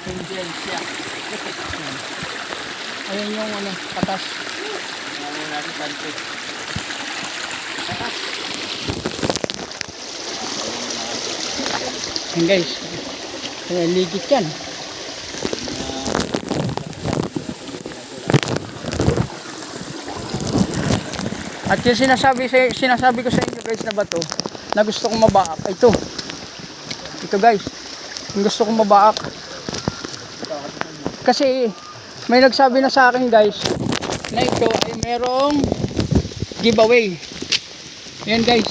Angel siya. Ayun yung ano, patas. Ano natin panty. Yan guys. Ligit yan. At yung sinasabi ko sa inyo guys na bato na gusto kong mabaak, ito guys, yung gusto kong mabaak kasi may nagsabi na sa akin guys na ito ay merong giveaway. Yan guys,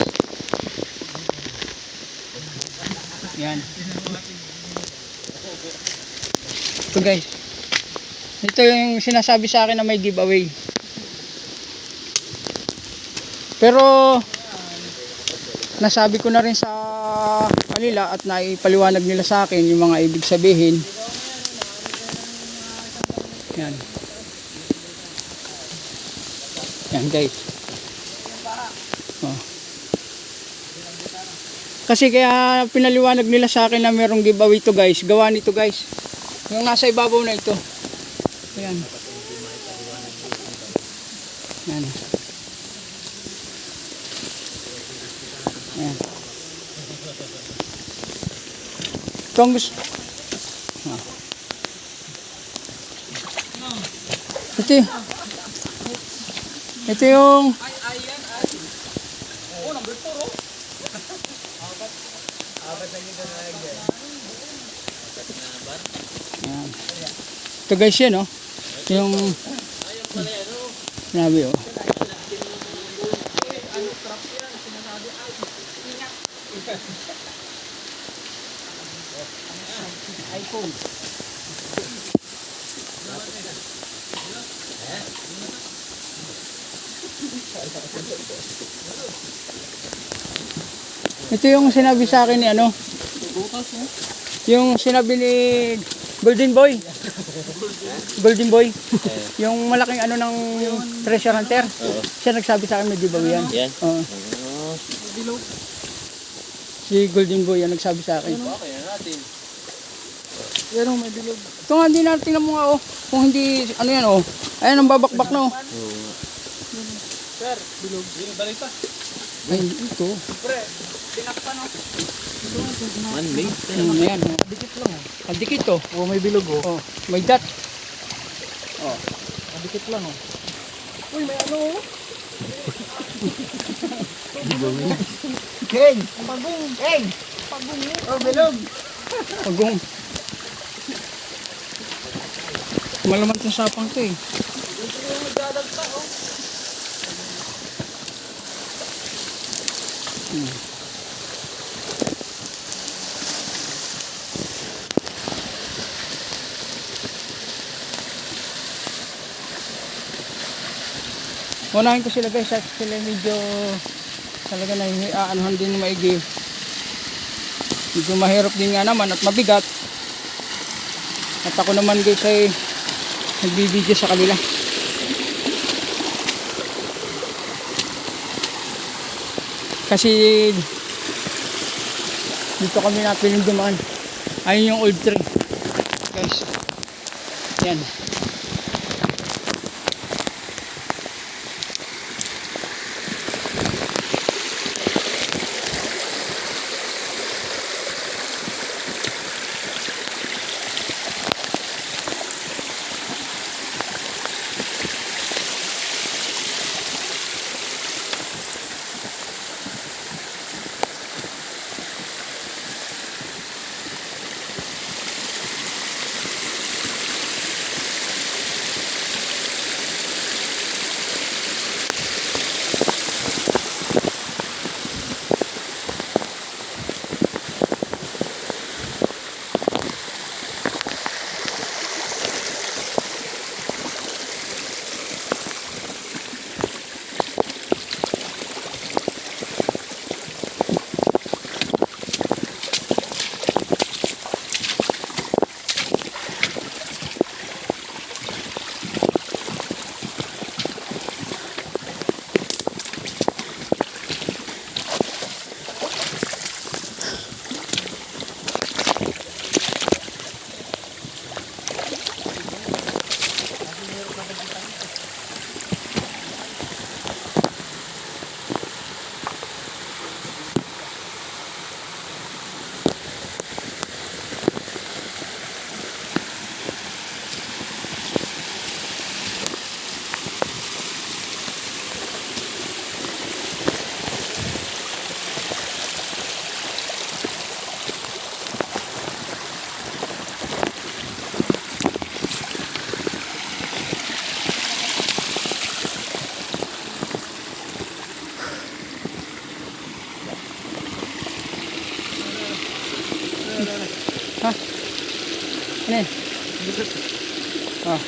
yan ito guys, ito yung sinasabi sa akin na may giveaway. Pero nasabi ko na rin sa kanila at naipaliwanag nila sa akin yung mga ibig sabihin. Yan. Yan guys. Oh. Kasi kaya pinaliwanag nila sa akin na merong giveaway to guys. Gawa nito guys. Yung nasa ibabaw na ito. Yan. Yan. Ayan. Ito ang gusto. Ito yung ayan. Ito guys yan, no? Yung sinabi, oh. iPhone. Ito yung sinabi sa akin ni ano? Yung sinabi ni Golden Boy. Golden Boy. Yung malaking ano ng treasure hunter. Siya nagsabi sa akin may giveaway yan. Yan. Si Golden Boy yan nagsabi sa akin. Okay na natin. Yan may bilog. Ito nga, hindi natin tingnan mo nga oh. Kung hindi, ano yan oh. Ayan ang babakbak no. Sir, bilog. Balik pa. Ay, ito. Pre, tinakpan no. Man-made. Ayan oh. Dikit lang oh. Ang dikit oh. Oh, may bilog oh. Oh, may dot. Oh. Ang dikit lang oh. Uy, may ano oh. King! Pagong! King! Pagong! Oh, bilog! Pagong. Malaman itong sapang to eh. Unahin ko sila guys at sila medyo talaga na aanuhan din maigi. Medyo mahirap din nga naman at mabigat. At ako naman guys ay nagbibideo sa kanila. Kasi dito kami napiling dumaan. Ayun yung old tree. Guys. Yan. Ano yan? Ah. Ah.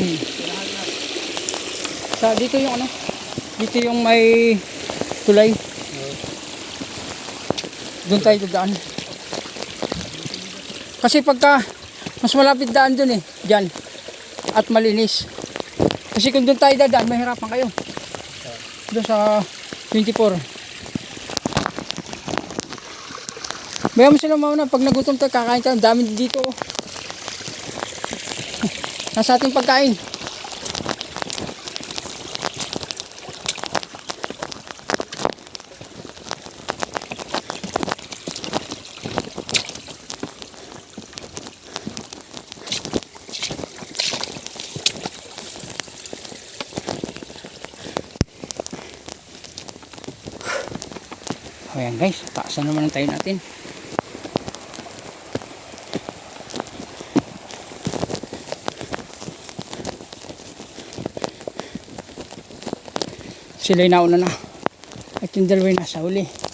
Hmm. Sa dito yung ano? Dito yung may tulay. Doon tayo dadaan. Kasi pagka mas malapit daan doon eh, diyan. At malinis. Kasi kung doon tayo dadaan, mahirapan kayo. Doon sa 24. Bayan mo sila mauna, pag nagutom tayo, kakain tayo. Ang dami dito. Nasa ating pagkain. Ayan guys, taasan naman ang tayo natin. Sila'y nauna na. At yung dalawa'y nasa huli.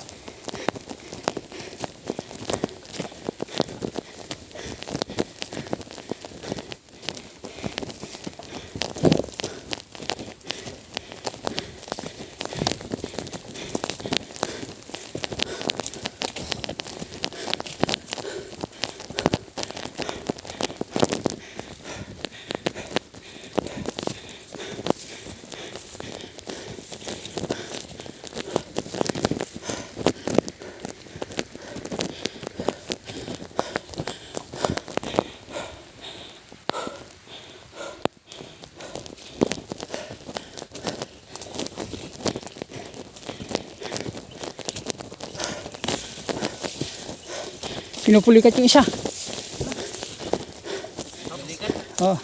Pinupulikat yung isa. Oh.